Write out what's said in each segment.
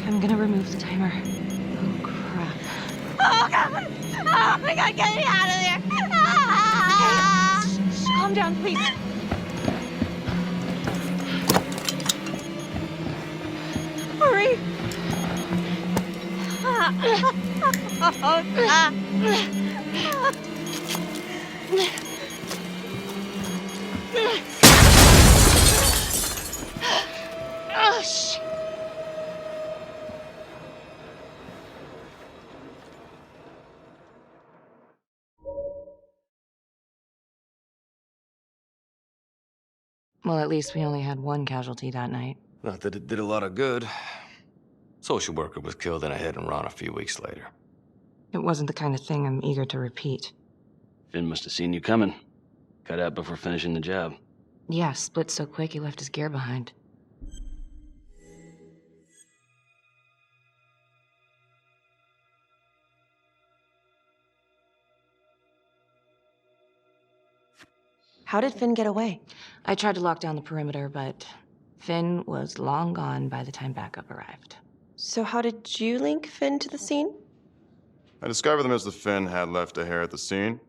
I'm gonna remove the timer. Oh, crap. Oh, God! Oh, my God, get me out of there! Okay, shh, calm down, please. Hurry! Oh, God. Oh, shit. Well, at least we only had one casualty that night. Not that it did a lot of good. Social worker was killed in a hit and run a few weeks later. It wasn't the kind of thing I'm eager to repeat. Finn must have seen you coming. Cut out before finishing the job. Yeah, split so quick he left his gear behind. How did Finn get away? I tried to lock down the perimeter, but Finn was long gone by the time backup arrived. So how did you link Finn to the scene? I discovered that Mr. Finn had left a hair at the scene.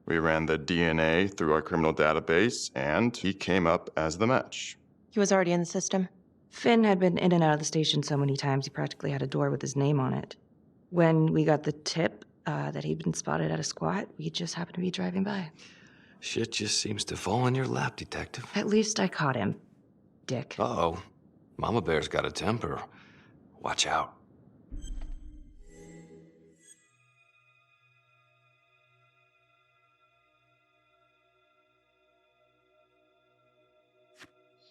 We ran the DNA through our criminal database, and he came up as the match. He was already in the system. Finn had been in and out of the station so many times he practically had a door with his name on it. When we got the tip that he'd been spotted at a squat, we just happened to be driving by. Shit just seems to fall in your lap, Detective. At least I caught him, dick. Uh-oh. Mama Bear's got a temper. Watch out.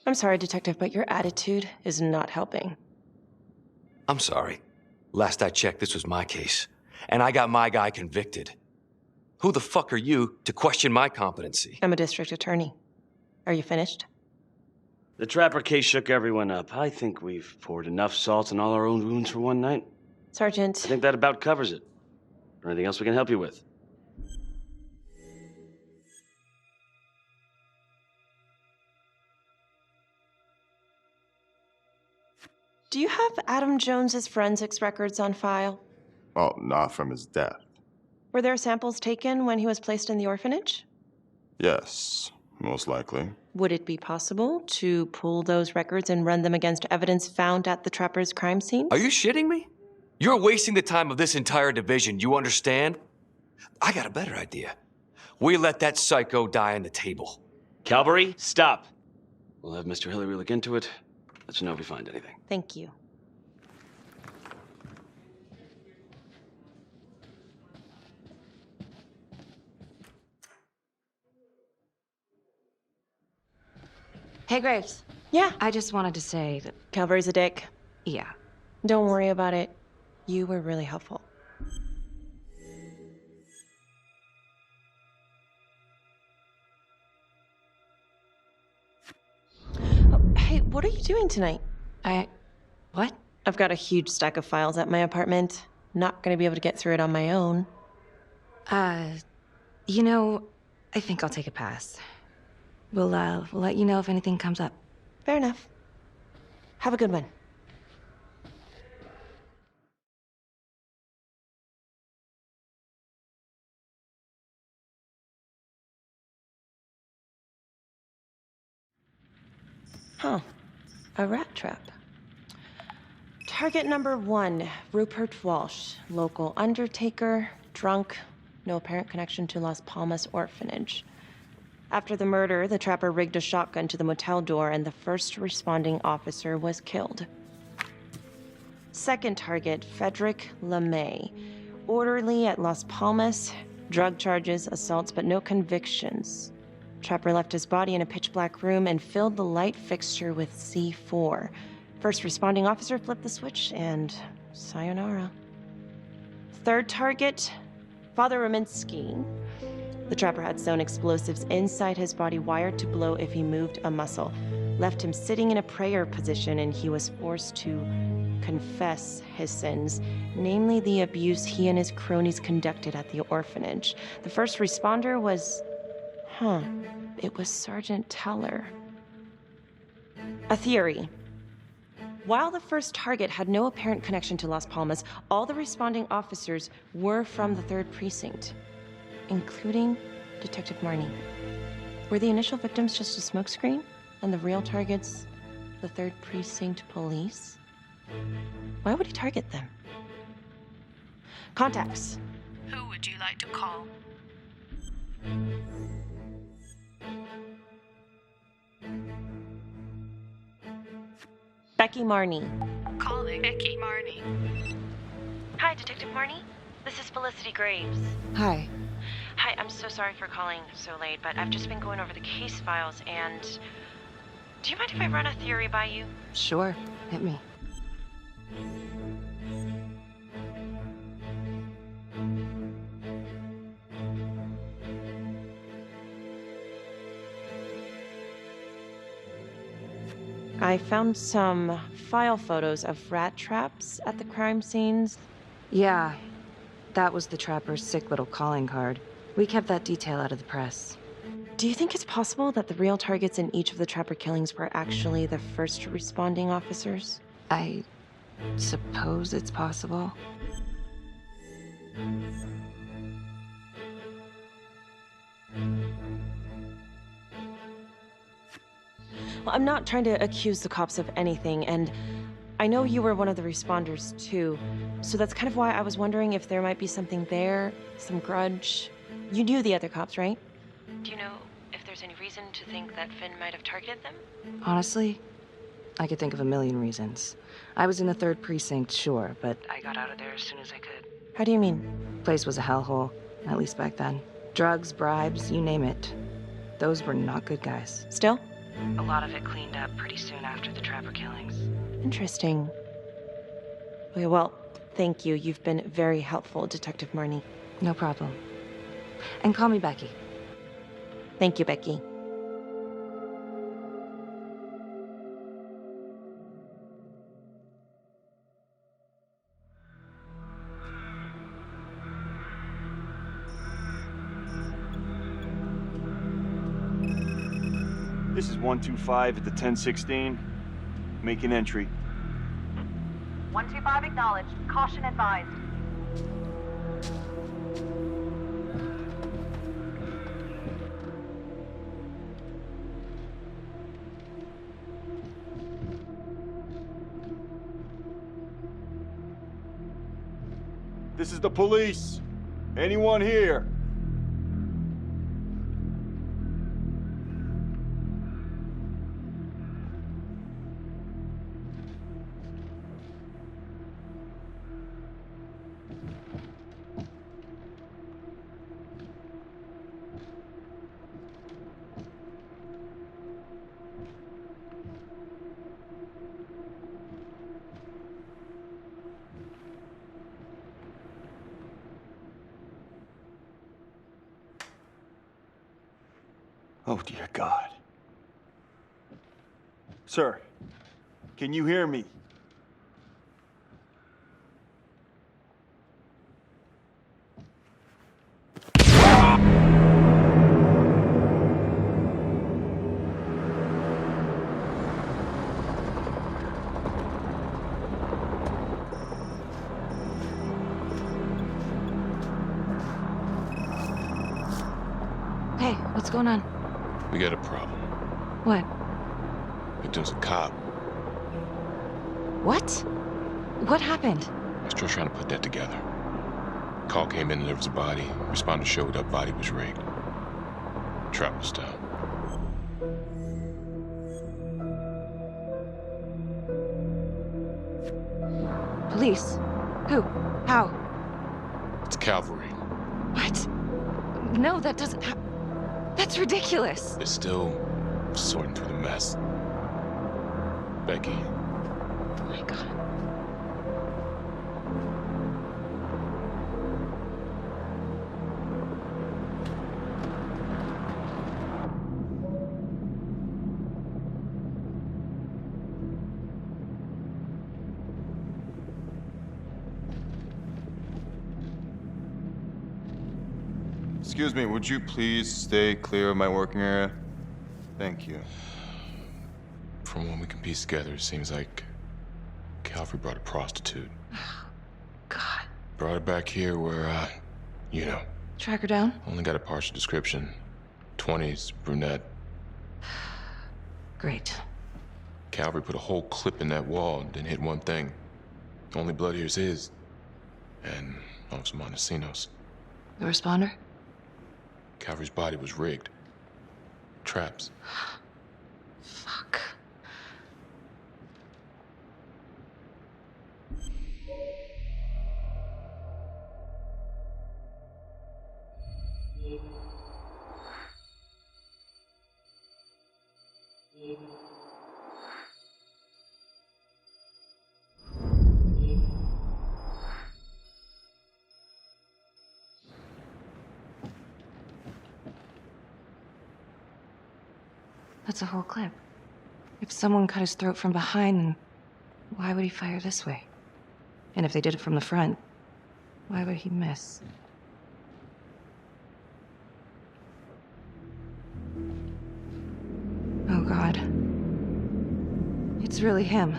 I'm sorry, Detective, but your attitude is not helping. I'm sorry. Last I checked, this was my case. And I got my guy convicted. Who the fuck are you to question my competency? I'm a district attorney. Are you finished? The Trapper case shook everyone up. I think we've poured enough salt on all our own wounds for one night. Sergeant. I think that about covers it. Or anything else we can help you with? Do you have Adam Jones's forensics records on file? Well, not from his death. Were there samples taken when he was placed in the orphanage? Yes, most likely. Would it be possible to pull those records and run them against evidence found at the Trapper's crime scene? Are you shitting me? You're wasting the time of this entire division, you understand? I got a better idea. We let that psycho die on the table. Calvary, stop. We'll have Mr. Hillary look into it. Let you know if we find anything. Thank you. Hey, Graves. Yeah, I just wanted to say that, Calvary's a dick. yeah. Don't worry about it. You were really helpful. Oh, hey, what are you doing tonight? What? I've got a huge stack of files at my apartment. Not gonna be able to get through it on my own. You know, I think I'll take a pass. We'll let you know if anything comes up. Fair enough. Have a good one. Huh. A rat trap. Target number 1, Rupert Walsh, local undertaker, drunk, no apparent connection to Las Palmas orphanage. After the murder, the Trapper rigged a shotgun to the motel door and the first responding officer was killed. Second target, Frederick LeMay, orderly at Las Palmas, drug charges, assaults, but no convictions. Trapper left his body in a pitch-black room and filled the light fixture with C4. First responding officer flipped the switch, and sayonara. Third target, Father Rominsky. The Trapper had sewn explosives inside his body, wired to blow if he moved a muscle. Left him sitting in a prayer position, and he was forced to confess his sins, namely the abuse he and his cronies conducted at the orphanage. The first responder was... it was Sergeant Teller. A theory. While the first target had no apparent connection to Las Palmas, all the responding officers were from the 3rd Precinct, including Detective Marnie. Were the initial victims just a smokescreen, and the real targets the 3rd Precinct police? Why would he target them? Contacts. Who would you like to call? Becky Marnie. Calling Becky Marnie. Hi, Detective Marnie. This is Felicity Graves. Hi. Hi, I'm so sorry for calling so late, but I've just been going over the case files and... Do you mind if I run a theory by you? Sure. Hit me. I found some file photos of rat traps at the crime scenes. Yeah. That was the trapper's sick little calling card. We kept that detail out of the press. Do you think it's possible that the real targets in each of the trapper killings were actually the first responding officers? I suppose it's possible. Well, I'm not trying to accuse the cops of anything, and I know you were one of the responders too, so that's kind of why I was wondering if there might be something there, some grudge. You knew the other cops, right? Do you know if there's any reason to think that Finn might have targeted them? Honestly, I could think of a million reasons. I was in the 3rd Precinct, sure, but I got out of there as soon as I could. How do you mean? Place was a hellhole, at least back then. Drugs, bribes, you name it. Those were not good guys. Still? A lot of it cleaned up pretty soon after the trapper killings. Interesting. Okay, well, thank you. You've been very helpful, Detective Marnie. No problem. And call me Becky. Thank you, Becky. This is 125 at the 1016. Make an entry. 125 acknowledged. Caution advised. This is the police. Anyone here? Oh, dear God. Sir, can you hear me? Hey, what's going on? We got a problem. What? Victim's a cop. What? What happened? I'm still trying to put that together. Call came in and there was a body. Responder showed up, body was rigged. Trap was down. Police? Who? How? It's cavalry. What? No, that doesn't That's ridiculous. They're still sorting through the mess. Becky, Oh my God. Excuse me, would you please stay clear of my working area? Thank you. from what we can piece together, it seems like Calvary brought a prostitute. God. Brought her back here where, you know. Track her down? Only got a partial description. 20s, brunette. Great. Calvary put a whole clip in that wall and didn't hit one thing. Only blood here's his. And also Montesinos. The responder? Calvary's body was rigged. Traps. Fuck. That's a whole clip. If someone cut his throat from behind, then why would he fire this way? And if they did it from the front, why would he miss? Oh, God. It's really him.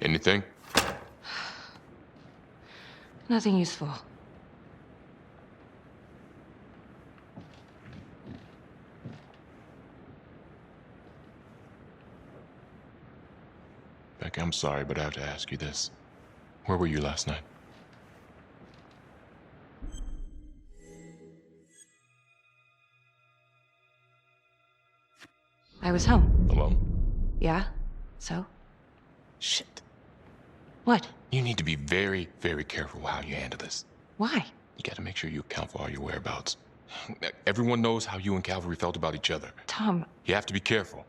Anything? Nothing useful. Beck, I'm sorry, but I have to ask you this. Where were you last night? I was home. Alone? Yeah? So? Shit. What? You need to be very, very careful how you handle this. Why? You gotta make sure you account for all your whereabouts. Everyone knows how you and Calvary felt about each other. Tom. You have to be careful.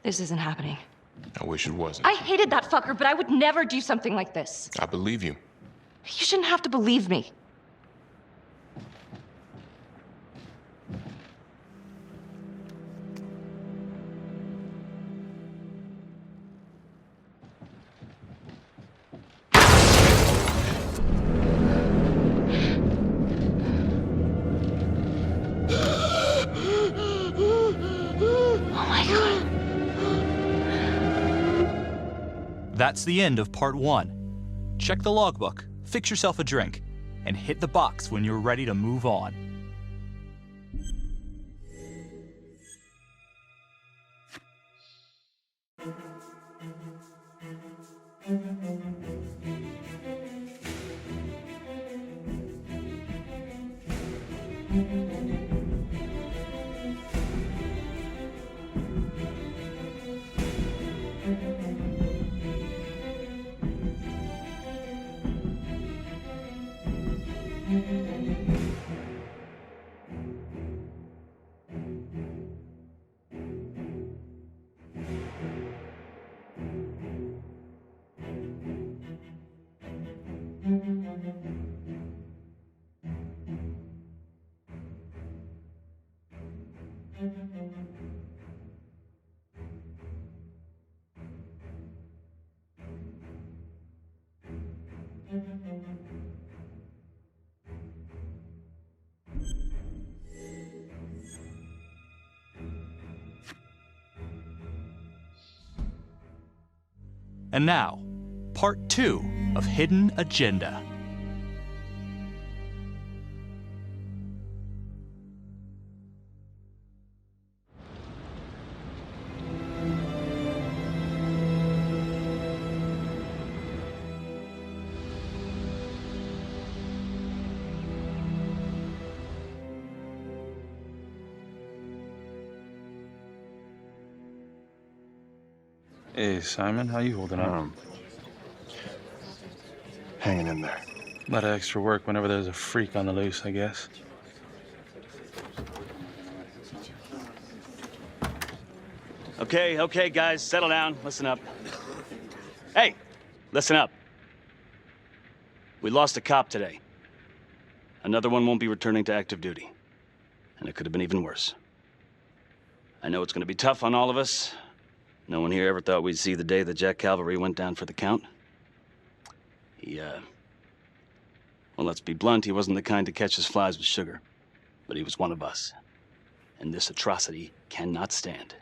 This isn't happening. I wish it wasn't. I hated that fucker, but I would never do something like this. I believe you. You shouldn't have to believe me. That's the end of part 1. Check the logbook, fix yourself a drink, and hit the box when you're ready to move on. And now, part 2 of Hidden Agenda. Hey, Simon, how you holding up? Hanging in there. A lot of extra work whenever there's a freak on the loose, I guess. Okay, guys, settle down. Listen up. Hey, listen up. We lost a cop today. Another one won't be returning to active duty. And it could have been even worse. I know it's going to be tough on all of us. No one here ever thought we'd see the day that Jack Calvary went down for the count. Well, let's be blunt, he wasn't the kind to catch his flies with sugar. But he was one of us. And this atrocity cannot stand.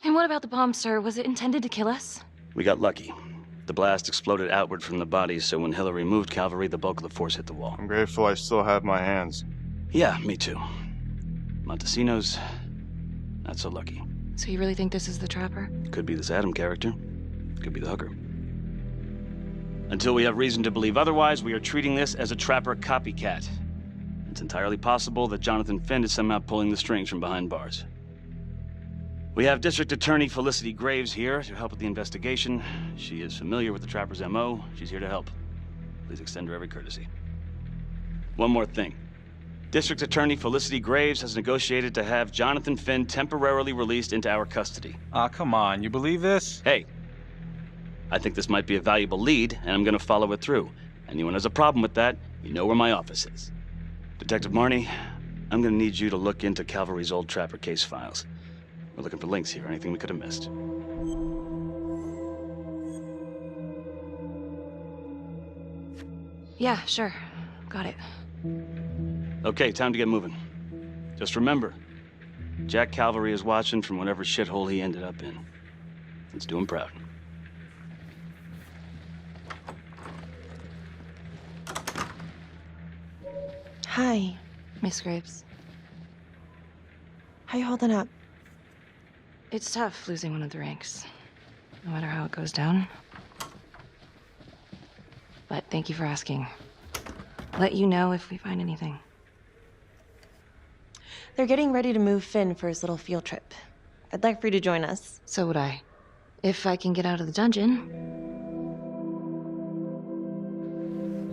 And what about the bomb, sir? Was it intended to kill us? We got lucky. The blast exploded outward from the bodies, so when Hillary moved Calvary, the bulk of the force hit the wall. I'm grateful I still have my hands. Yeah, me too. Montesino's not so lucky. So you really think this is the Trapper? Could be this Adam character. Could be the hooker. Until we have reason to believe otherwise, we are treating this as a Trapper copycat. It's entirely possible that Jonathan Finn is somehow pulling the strings from behind bars. We have District Attorney Felicity Graves here to help with the investigation. She is familiar with the Trapper's MO. She's here to help. Please extend her every courtesy. One more thing. District Attorney Felicity Graves has negotiated to have Jonathan Finn temporarily released into our custody. Ah, come on. You believe this? Hey, I think this might be a valuable lead, and I'm gonna follow it through. Anyone has a problem with that, you know where my office is. Detective Marnie, I'm gonna need you to look into Calvary's old Trapper case files. We're looking for links here, anything we could have missed. Yeah, sure. Got it. Okay, time to get moving. Just remember, Jack Calvary is watching from whatever shithole he ended up in. Let's do him proud. Hi. Miss Graves. How you holding up? It's tough losing one of the ranks, no matter how it goes down. But thank you for asking. Let you know if we find anything. They're getting ready to move Finn for his little field trip. I'd like for you to join us. So would I. If I can get out of the dungeon.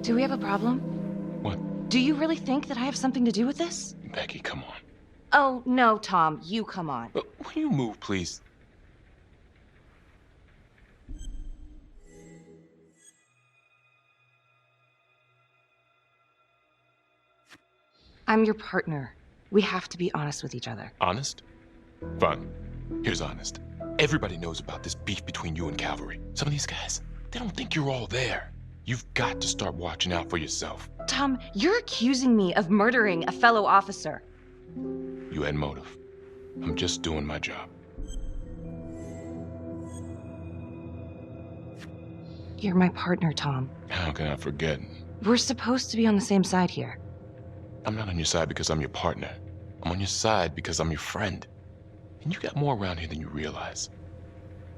Do we have a problem? What? Do you really think that I have something to do with this? Becky, come on. Oh, no, Tom. You come on. Will you move, please? I'm your partner. We have to be honest with each other. Honest? Fine. Here's honest. Everybody knows about this beef between you and Calvary. Some of these guys, they don't think you're all there. You've got to start watching out for yourself. Tom, you're accusing me of murdering a fellow officer. You had motive. I'm just doing my job. You're my partner, Tom. How can I forget? We're supposed to be on the same side here. I'm not on your side because I'm your partner. I'm on your side because I'm your friend. And you got more around here than you realize.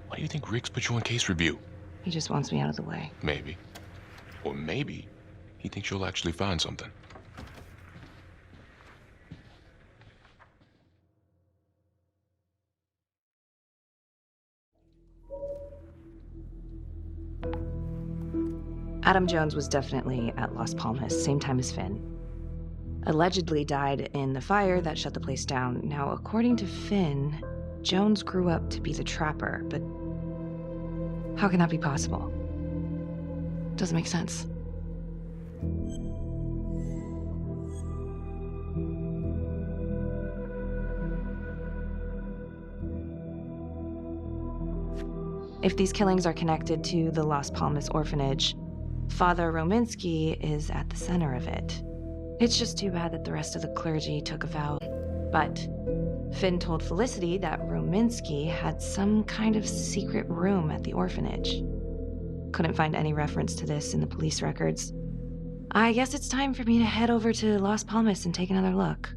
Why do you think Riggs put you on case review? He just wants me out of the way. Maybe. Or maybe he thinks you'll actually find something. Adam Jones was definitely at Las Palmas, same time as Finn. Allegedly died in the fire that shut the place down. Now, according to Finn, Jones grew up to be the Trapper, but how can that be possible? Doesn't make sense. If these killings are connected to the Las Palmas orphanage, Father Rominsky is at the center of it. It's just too bad that the rest of the clergy took a vow. But Finn told Felicity that Rominsky had some kind of secret room at the orphanage. Couldn't find any reference to this in the police records. I guess it's time for me to head over to Las Palmas and take another look.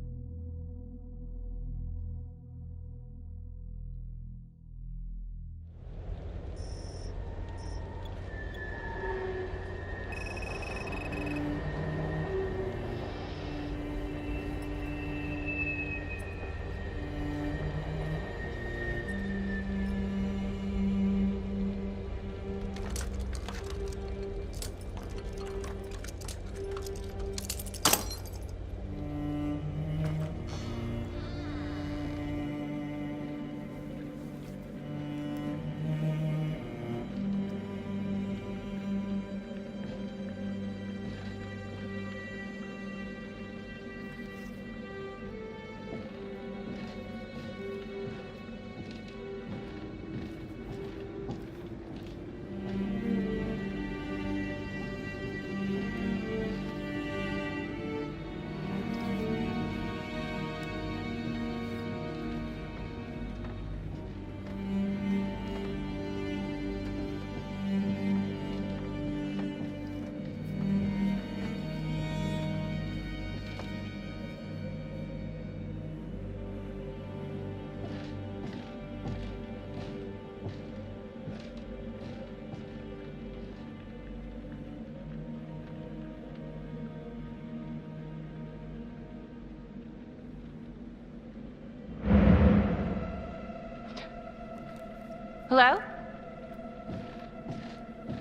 Hello?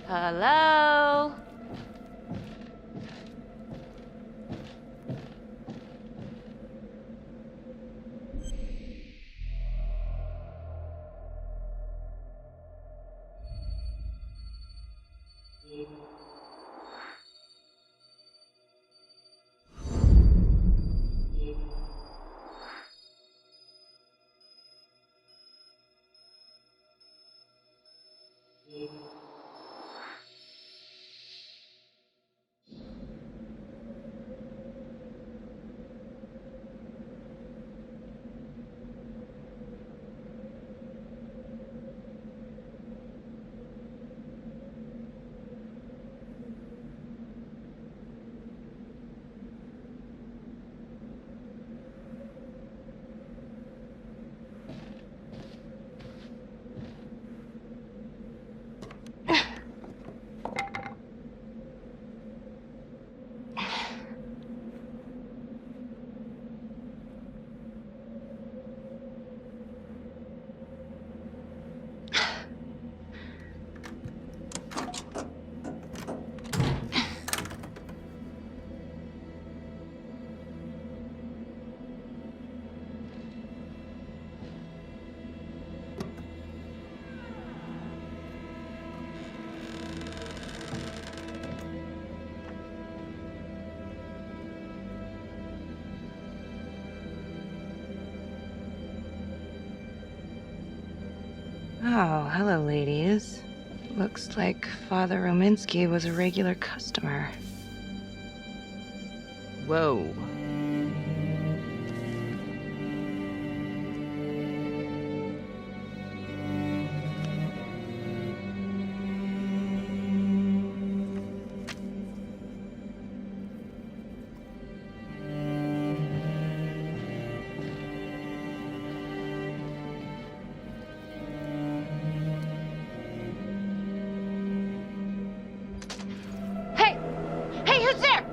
Hello? Oh, hello, ladies. Looks like Father Rominsky was a regular customer. Whoa. Hey, who's there?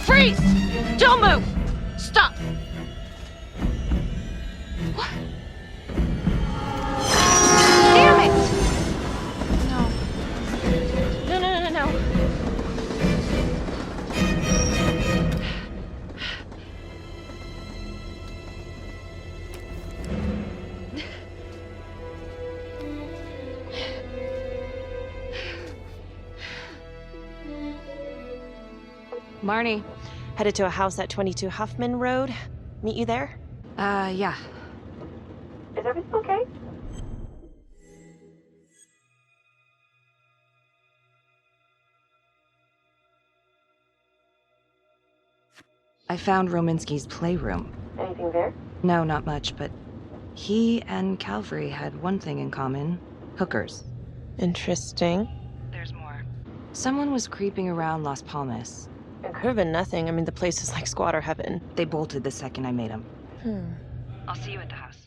Freeze! Don't move! Stop! What? Damn it! No. No. Marnie. Headed to a house at 22 Huffman Road. Meet you there? Yeah. Is everything okay? I found Rominsky's playroom. Anything there? No, not much, but he and Calvary had one thing in common. Hookers. Interesting. There's more. Someone was creeping around Las Palmas. It could have been nothing. I mean, the place is like squatter heaven. They bolted the second I made them. Hmm. I'll see you at the house.